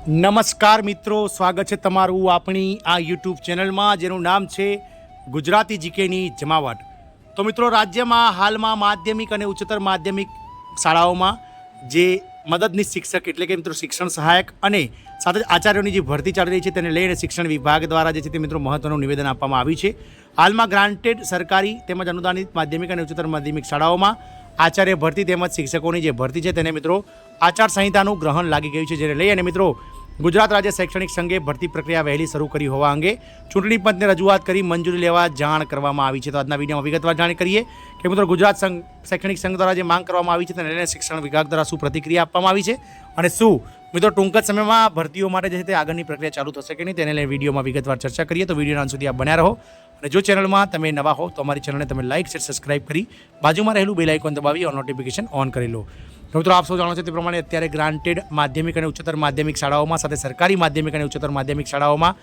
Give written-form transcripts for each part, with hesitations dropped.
નમસ્કાર મિત્રો, સ્વાગત છે તમારું આપણી આ યુટ્યુબ ચેનલમાં જેનું નામ છે ગુજરાતી જીકેની જમાવટ। તો મિત્રો, રાજ્યમાં હાલમાં માધ્યમિક અને ઉચ્ચતર માધ્યમિક શાળાઓમાં જે મદદનીશ શિક્ષક એટલે કે મિત્રો શિક્ષણ સહાયક અને સાથે જ આચાર્યોની જે ભરતી ચાલી રહી છે તેને લઈને શિક્ષણ વિભાગ દ્વારા જે છે તે મિત્રો મહત્વનું નિવેદન આપવામાં આવ્યું છે। હાલમાં ગ્રાન્ટેડ સરકારી તેમજ અનુદાનિત માધ્યમિક અને ઉચ્ચતર માધ્યમિક શાળાઓમાં આચાર્ય ભરતી તેમજ શિક્ષકોની જે ભરતી છે તેને મિત્રો આચારસંહિતાનું ગ્રહણ લાગી ગયું છે, જેને લઈ અને મિત્રો ગુજરાત રાજ્ય શૈક્ષણિક સંઘે ભરતી પ્રક્રિયા વહેલી શરૂ કરી હોવા અંગે ચૂંટણી પંચને રજૂઆત કરી મંજૂરી લેવા જાણ કરવામાં આવી છે। તો આજના વિડીયોમાં વિગતવાર જાણ કરીએ કે મિત્રો ગુજરાત શૈક્ષણિક સંઘ દ્વારા જે માંગ કરવામાં આવી છે તેને લઈને શિક્ષણ વિભાગ દ્વારા શું પ્રતિક્રિયા આપવામાં આવી છે અને શું મિત્રો ટૂંક જ સમયમાં ભરતીઓ માટે જે છે તે આગળની પ્રક્રિયા ચાલુ થશે કે નહીં તેને લઈને વિડીયોમાં વિગતવાર ચર્ચા કરીએ। તો વિડીયોના અંત સુધી આપ બન્યા રહો અને જો ચેનલમાં તમે નવા હો તો અમારી ચેનલને તમે લાઇક શેર સબસ્ક્રાઇબ કરી બાજુમાં રહેલું બેલ આઇકોન દબાવી ઓલ નોટિફિકેશન ઓન કરી લો। મિત્રો, આપ સૌ જાણો છો તે પ્રમાણે અત્યારે ગ્રાન્ટેડ માધ્યમિક અને ઉચ્ચતર માધ્યમિક શાળાઓમાં સાથે સરકારી માધ્યમિક અને ઉચ્ચતર માધ્યમિક શાળાઓમાં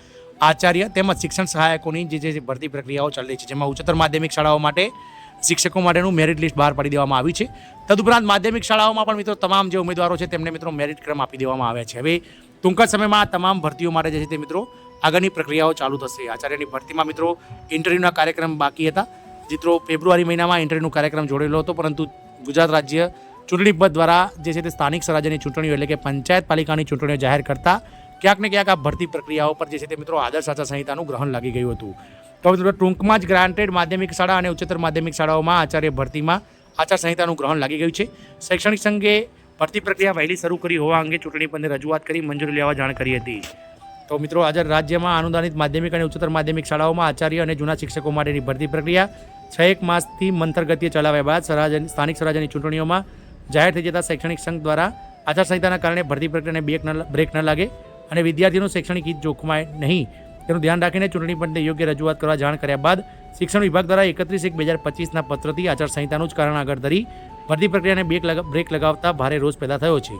આચાર્ય તેમજ શિક્ષણ સહાયકોની જે ભરતી પ્રક્રિયાઓ ચાલી રહી છે, જેમાં ઉચ્ચતર માધ્યમિક શાળાઓ માટે શિક્ષકો માટેનું મેરિટ લિસ્ટ બહાર પાડી દેવામાં આવ્યું છે। તદુપરાંત માધ્યમિક શાળાઓમાં પણ મિત્રો તમામ જે ઉમેદવારો છે તેમને મિત્રો મેરિટ ક્રમ આપી દેવામાં આવ્યા છે। હવે ટૂંક જ સમયમાં તમામ ભરતીઓ માટે જે છે તે મિત્રો આગળની પ્રક્રિયાઓ ચાલુ થશે। આચાર્યની ભરતીમાં મિત્રો ઇન્ટરવ્યૂના કાર્યક્રમ બાકી હતા। મિત્રો ફેબ્રુઆરી મહિનામાં ઇન્ટરવ્યૂનો કાર્યક્રમ જોડેલો હતો, પરંતુ ગુજરાત રાજ્ય ચૂંટણી પંચ દ્વારા જે છે તે સ્થાનિક સ્વરાજ્યની ચૂંટણીઓ એટલે કે પંચાયત પાલિકાની ચૂંટણીઓ જાહેર કરતા ક્યાંક ને ક્યાંક આ ભરતી પ્રક્રિયાઓ પર જે છે તે મિત્રો આદર્શ આચારસંહિતાનું ગ્રહણ લાગી ગયું હતું। તો મિત્રો ટૂંકમાં જ ગ્રાન્ટેડ માધ્યમિક શાળા અને ઉચ્ચતર માધ્યમિક શાળાઓમાં આચાર્ય ભરતીમાં આચારસંહિતાનું ગ્રહણ લાગી ગયું છે। શૈક્ષણિક સંઘે ભરતી પ્રક્રિયા વહેલી શરૂ કરી હોવા અંગે ચૂંટણી પંચને રજૂઆત કરી મંજૂરી લેવા જાણ કરી હતી। તો મિત્રો, આજે રાજ્યમાં અનુદાનિત માધ્યમિક અને ઉચ્ચતર માધ્યમિક શાળાઓમાં આચાર્ય અને જૂના શિક્ષકો માટેની ભરતી પ્રક્રિયા 6 માસથી મંથર ગતિએ ચલાવ્યા બાદ સ્થાનિક સ્વરાજ્યની ચૂંટણીઓમાં જાહેર થઈ જતા શૈક્ષણિક સંઘ દ્વારા આચારસંહિતાના કારણે ભરતી પ્રક્રિયાને બ્રેક ન લાગે અને વિદ્યાર્થીઓનું શૈક્ષણિક હિત જોખમાય નહીં તેનું ધ્યાન રાખીને ચૂંટણી પંચને યોગ્ય રજૂઆત કરવા જાણ કર્યા બાદ શિક્ષણ વિભાગ દ્વારા 31/1/2025ના પત્રથી આચારસંહિતાનું જ કારણ આગળ ધરી ભરતી પ્રક્રિયાને બ્રેક લગાવતા ભારે રોષ પેદા થયો છે।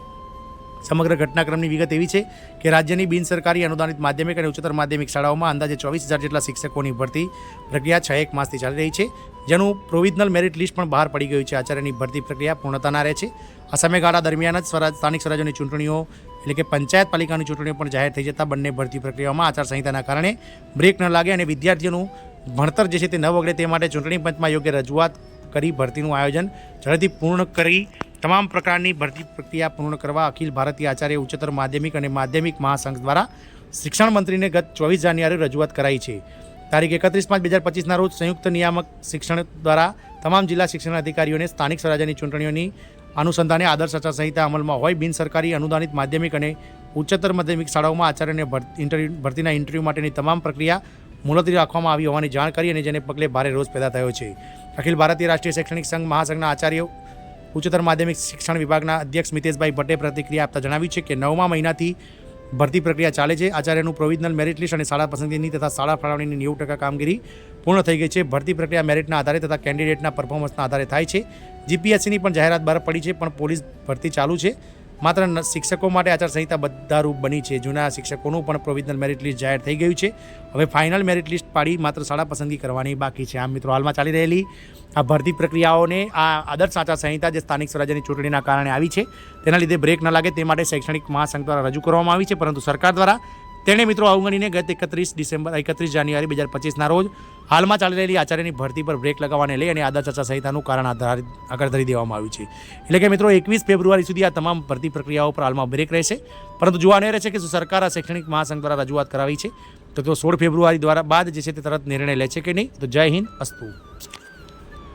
સમગ્ર ઘટનાક્રમની વિગત એવી છે કે રાજ્યની બિનસરકારી અનુદાનિત માધ્યમિક અને ઉચ્ચતર માધ્યમિક શાળાઓમાં અંદાજે 24,000 જેટલા શિક્ષકોની ભરતી પ્રક્રિયા 6 માસથી ચાલી રહી છે, જેનું પ્રોવિઝનલ મેરિટ લિસ્ટ પણ બહાર પડી ગયું છે। આચાર્યની ભરતી પ્રક્રિયા પૂર્ણતાના રહે છે। આ સમયગાળા દરમિયાન જ સ્થાનિક સ્વરાજ્યની ચૂંટણીઓ એટલે કે પંચાયત પાલિકાની ચૂંટણીઓ પણ જાહેર થઈ જતા બંને ભરતી પ્રક્રિયાઓમાં આચારસંહિતાના કારણે બ્રેક ન લાગે અને વિદ્યાર્થીઓનું ભણતર જે છે તે ન બગડે તે માટે ચૂંટણી પંચમાં યોગ્ય રજૂઆત કરી ભરતીનું આયોજન ઝડપથી પૂર્ણ કરી તમામ પ્રકારની ભરતી પ્રક્રિયા પૂર્ણ કરવા અખિલ ભારતીય આચાર્ય ઉચ્ચતર માધ્યમિક અને માધ્યમિક મહાસંઘ દ્વારા શિક્ષણ મંત્રીને ગત 24 જાન્યુઆરી રજૂઆત કરાઈ છે। તારીખ 31/5/2025ના રોજ સંયુક્ત નિયામક શિક્ષણ દ્વારા તમામ જિલ્લા શિક્ષણ અધિકારીઓને સ્થાનિક સ્વરાજ્યની ચૂંટણીઓની અનુસંધાને આદર્શ આચારસંહિતા અમલમાં હોય બિનસરકારી અનુદાનિત માધ્યમિક અને ઉચ્ચતર માધ્યમિક શાળાઓમાં આચાર્યને ભરતીના ઇન્ટરવ્યૂ માટેની તમામ પ્રક્રિયા મુલતવી રાખવામાં આવી હોવાની જાણ કરી અને જેને પગલે ભારે રોષ પેદા થયો છે। અખિલ ભારતીય રાષ્ટ્રીય શૈક્ષણિક સંઘ મહાસંઘના આચાર્યો ઉચ્ચતર માધ્યમિક શિક્ષણ વિભાગના અધ્યક્ષ મિતેશભાઈ ભટ્ટે પ્રતિક્રિયા આપતા જણાવ્યું છે કે 9મા મહિનાથી ભરતી પ્રક્રિયા ચાલે છે। આચાર્યનું પ્રોવિઝનલ મેરિટ લિસ્ટ અને શાળા પસંદગીની તથા શાળા ફાળવણીની 90% કામગીરી પૂર્ણ થઈ ગઈ છે। ભરતી પ્રક્રિયા મેરિટના આધારે તથા કેન્ડિડેટના પરફોર્મન્સના આધારે થાય છે। જીપીએસસીની પણ જાહેરાત બહાર પડી છે, પણ પોલીસ ભરતી ચાલુ છે। માત્ર શિક્ષકો માટે આચારસંહિતા બધારૂપ બની છે। જૂના શિક્ષકોનું પણ પ્રોવિઝનલ મેરિટ લિસ્ટ જાહેર થઈ ગયું છે। હવે ફાઇનલ મેરિટ લિસ્ટ પાડી માત્ર શાળા પસંદગી કરવાની બાકી છે। આમ મિત્રો, હાલમાં ચાલી રહેલી આ ભરતી પ્રક્રિયાઓને આ આદર્શ આચારસંહિતા જે સ્થાનિક સ્વરાજ્યની ચૂંટણીના કારણે આવી છે તેના લીધે બ્રેક ન લાગે તે માટે શૈક્ષણિક મહાસંઘ દ્વારા રજૂ કરવામાં આવી છે, પરંતુ સરકાર દ્વારા તેણે મિત્રો અવગણીને ગત 31 જાન્યુઆરી 2025ના રોજ હાલમાં ચાલી રહેલી આચાર્યની ભરતી પર બ્રેક લગાવવાને લઈ અને આદર્શ આચારસંહિતાનું કારણ આગળ ધરી દેવામાં આવ્યું છે। એટલે કે મિત્રો 21 ફેબ્રુઆરી સુધી આ તમામ ભરતી પ્રક્રિયાઓ પર હાલમાં બ્રેક રહેશે, પરંતુ જોવાનું એ રહેશે કે શું સરકાર આ શૈક્ષણિક મહાસંઘ દ્વારા રજૂઆત કરાવી છે તો 16 ફેબ્રુઆરી બાદ જે છે તે તરત નિર્ણય લે છે કે નહીં। તો જય હિન્દ, અસ્તુ।